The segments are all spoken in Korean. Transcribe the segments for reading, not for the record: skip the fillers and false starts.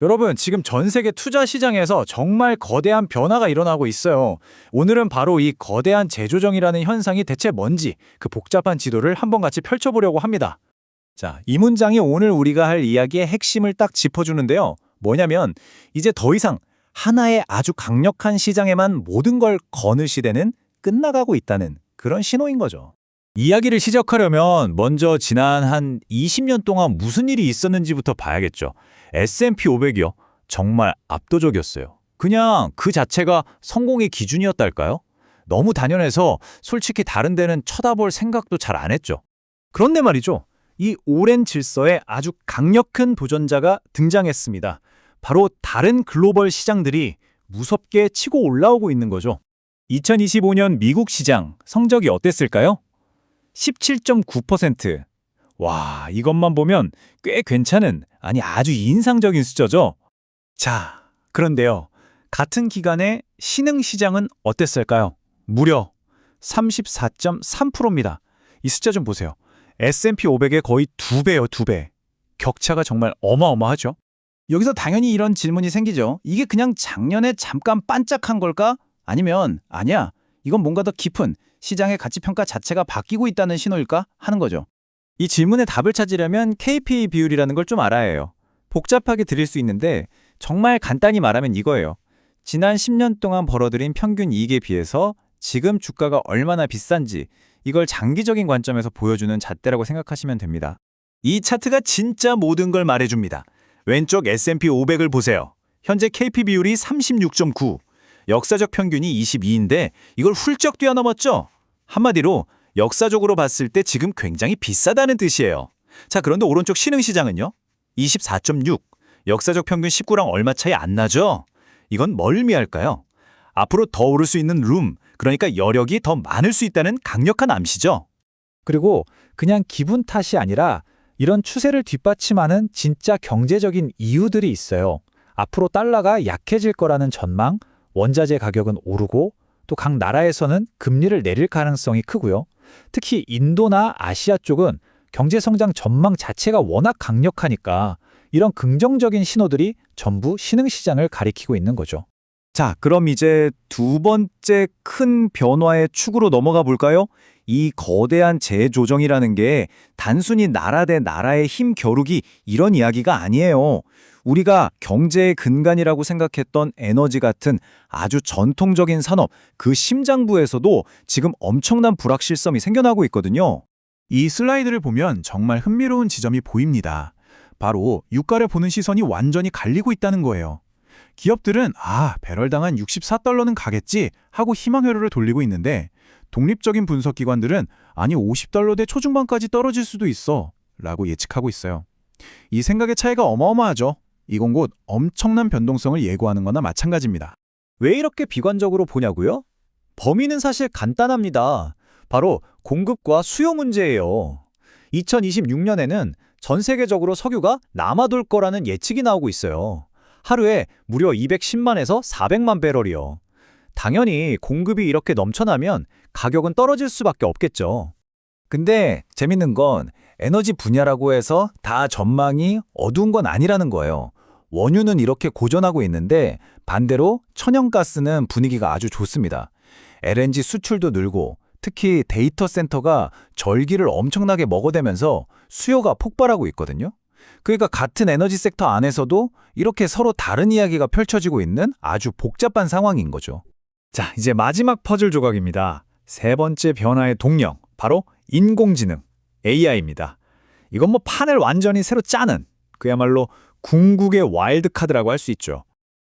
여러분, 지금 전 세계 투자 시장에서 정말 거대한 변화가 일어나고 있어요. 오늘은 바로 이 거대한 재조정이라는 현상이 대체 뭔지 그 복잡한 지도를 한번 같이 펼쳐보려고 합니다. 자, 이 문장이 오늘 우리가 할 이야기의 핵심을 딱 짚어주는데요. 뭐냐면 이제 더 이상 하나의 아주 강력한 시장에만 모든 걸 거는 시대는 끝나가고 있다는 그런 신호인 거죠. 이야기를 시작하려면 먼저 지난 한 20년 동안 무슨 일이 있었는지부터 봐야겠죠. S&P 500이요. 정말 압도적이었어요. 그냥 그 자체가 성공의 기준이었달까요? 너무 단연해서 솔직히 다른 데는 쳐다볼 생각도 잘 안 했죠. 그런데 말이죠. 이 오랜 질서에 아주 강력한 도전자가 등장했습니다. 바로 다른 글로벌 시장들이 무섭게 치고 올라오고 있는 거죠. 2025년 미국 시장 성적이 어땠을까요? 17.9%. 와, 이것만 보면 꽤 괜찮은, 아니 아주 인상적인 숫자죠. 자, 그런데요. 같은 기간에 신흥 시장은 어땠을까요? 무려 34.3%입니다. 이 숫자 좀 보세요. S&P 500의 거의 2배요, 2배. 격차가 정말 어마어마하죠. 여기서 당연히 이런 질문이 생기죠. 이게 그냥 작년에 잠깐 반짝한 걸까? 아니면 아니야, 이건 뭔가 더 깊은 시장의 가치평가 자체가 바뀌고 있다는 신호일까? 하는 거죠. 이 질문의 답을 찾으려면 KPI 비율이라는 걸 좀 알아야 해요. 복잡하게 드릴 수 있는데 정말 간단히 말하면 이거예요. 지난 10년 동안 벌어들인 평균 이익에 비해서 지금 주가가 얼마나 비싼지 이걸 장기적인 관점에서 보여주는 잣대라고 생각하시면 됩니다. 이 차트가 진짜 모든 걸 말해줍니다. 왼쪽 S&P 500을 보세요. 현재 KP 비율이 36.9, 역사적 평균이 22인데 이걸 훌쩍 뛰어넘었죠? 한마디로 역사적으로 봤을 때 지금 굉장히 비싸다는 뜻이에요. 자, 그런데 오른쪽 신흥시장은요? 24.6, 역사적 평균 19랑 얼마 차이 안 나죠? 이건 뭘 의미할까요? 앞으로 더 오를 수 있는 룸, 그러니까 여력이 더 많을 수 있다는 강력한 암시죠. 그리고 그냥 기분 탓이 아니라 이런 추세를 뒷받침하는 진짜 경제적인 이유들이 있어요. 앞으로 달러가 약해질 거라는 전망, 원자재 가격은 오르고 또 각 나라에서는 금리를 내릴 가능성이 크고요. 특히 인도나 아시아 쪽은 경제 성장 전망 자체가 워낙 강력하니까 이런 긍정적인 신호들이 전부 신흥시장을 가리키고 있는 거죠. 자, 그럼 이제 두 번째 큰 변화의 축으로 넘어가 볼까요? 이 거대한 재조정이라는 게 단순히 나라 대 나라의 힘 겨루기 이런 이야기가 아니에요. 우리가 경제의 근간이라고 생각했던 에너지 같은 아주 전통적인 산업, 그 심장부에서도 지금 엄청난 불확실성이 생겨나고 있거든요. 이 슬라이드를 보면 정말 흥미로운 지점이 보입니다. 바로 유가를 보는 시선이 완전히 갈리고 있다는 거예요. 기업들은 배럴당 한 64달러는 가겠지 하고 희망회로를 돌리고 있는데 독립적인 분석기관들은 아니 50달러대 초중반까지 떨어질 수도 있어 라고 예측하고 있어요. 이 생각의 차이가 어마어마하죠. 이건 곧 엄청난 변동성을 예고하는 거나 마찬가지입니다. 왜 이렇게 비관적으로 보냐고요? 범위는 사실 간단합니다. 바로 공급과 수요 문제예요. 2026년에는 전 세계적으로 석유가 남아돌 거라는 예측이 나오고 있어요. 하루에 무려 210만에서 400만 배럴이요. 당연히 공급이 이렇게 넘쳐나면 가격은 떨어질 수밖에 없겠죠. 근데 재밌는 건 에너지 분야라고 해서 다 전망이 어두운 건 아니라는 거예요. 원유는 이렇게 고전하고 있는데 반대로 천연가스는 분위기가 아주 좋습니다. LNG 수출도 늘고 특히 데이터 센터가 전기를 엄청나게 먹어대면서 수요가 폭발하고 있거든요. 그러니까 같은 에너지 섹터 안에서도 이렇게 서로 다른 이야기가 펼쳐지고 있는 아주 복잡한 상황인 거죠. 자, 이제 마지막 퍼즐 조각입니다. 세 번째 변화의 동력, 바로 인공지능, AI입니다. 이건 뭐 판을 완전히 새로 짜는 그야말로 궁극의 와일드카드라고 할 수 있죠.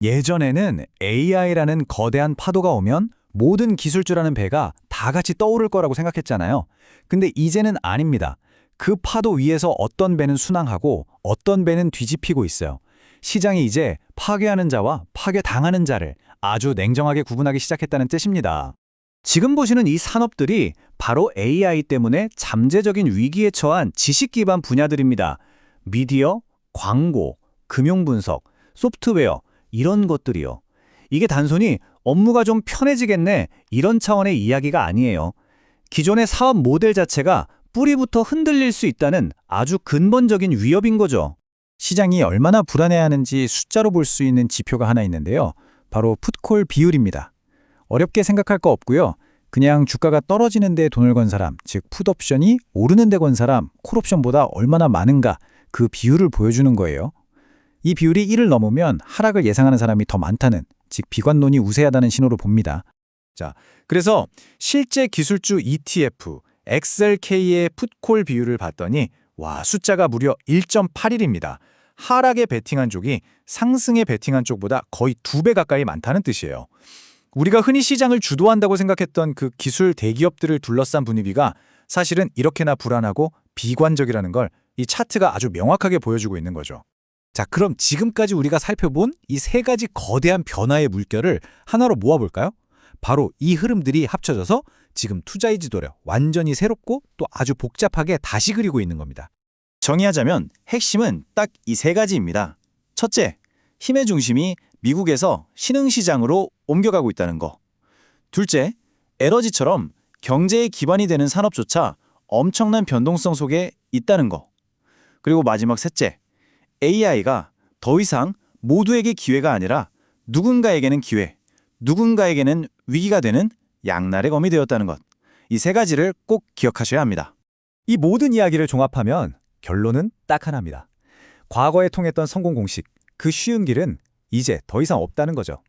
예전에는 AI라는 거대한 파도가 오면 모든 기술주라는 배가 다 같이 떠오를 거라고 생각했잖아요. 근데 이제는 아닙니다. 그 파도 위에서 어떤 배는 순항하고 어떤 배는 뒤집히고 있어요. 시장이 이제 파괴하는 자와 파괴당하는 자를 아주 냉정하게 구분하기 시작했다는 뜻입니다. 지금 보시는 이 산업들이 바로 AI 때문에 잠재적인 위기에 처한 지식 기반 분야들입니다. 미디어, 광고, 금융분석, 소프트웨어 이런 것들이요. 이게 단순히 업무가 좀 편해지겠네 이런 차원의 이야기가 아니에요. 기존의 사업 모델 자체가 뿌리부터 흔들릴 수 있다는 아주 근본적인 위협인 거죠. 시장이 얼마나 불안해하는지 숫자로 볼 수 있는 지표가 하나 있는데요. 바로 풋콜 비율입니다. 어렵게 생각할 거 없고요. 그냥 주가가 떨어지는 데 돈을 건 사람, 즉 풋옵션이 오르는 데 건 사람, 콜옵션보다 얼마나 많은가 그 비율을 보여주는 거예요. 이 비율이 1을 넘으면 하락을 예상하는 사람이 더 많다는, 즉 비관론이 우세하다는 신호로 봅니다. 자, 그래서 실제 기술주 ETF, XLK의 풋콜 비율을 봤더니 와, 숫자가 무려 1.81입니다. 하락에 베팅한 쪽이 상승에 베팅한 쪽보다 거의 2배 가까이 많다는 뜻이에요. 우리가 흔히 시장을 주도한다고 생각했던 그 기술 대기업들을 둘러싼 분위기가 사실은 이렇게나 불안하고 비관적이라는 걸 이 차트가 아주 명확하게 보여주고 있는 거죠. 자, 그럼 지금까지 우리가 살펴본 이 세 가지 거대한 변화의 물결을 하나로 모아볼까요? 바로 이 흐름들이 합쳐져서 지금 투자의 지도를 완전히 새롭고 또 아주 복잡하게 다시 그리고 있는 겁니다. 정의하자면 핵심은 딱 이 세 가지입니다. 첫째, 힘의 중심이 미국에서 신흥시장으로 옮겨가고 있다는 거. 둘째, 에너지처럼 경제의 기반이 되는 산업조차 엄청난 변동성 속에 있다는 거. 그리고 마지막 셋째, AI가 더 이상 모두에게 기회가 아니라 누군가에게는 기회, 누군가에게는 위기가 되는 양날의 검이 되었다는 것. 이 세 가지를 꼭 기억하셔야 합니다. 이 모든 이야기를 종합하면 결론은 딱 하나입니다. 과거에 통했던 성공 공식, 그 쉬운 길은 이제 더 이상 없다는 거죠.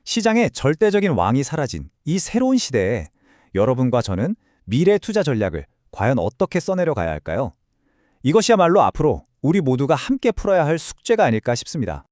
시장의 절대적인 왕이 사라진 이 새로운 시대에 여러분과 저는 미래 투자 전략을 과연 어떻게 써내려 가야 할까요? 이것이야말로 앞으로 우리 모두가 함께 풀어야 할 숙제가 아닐까 싶습니다.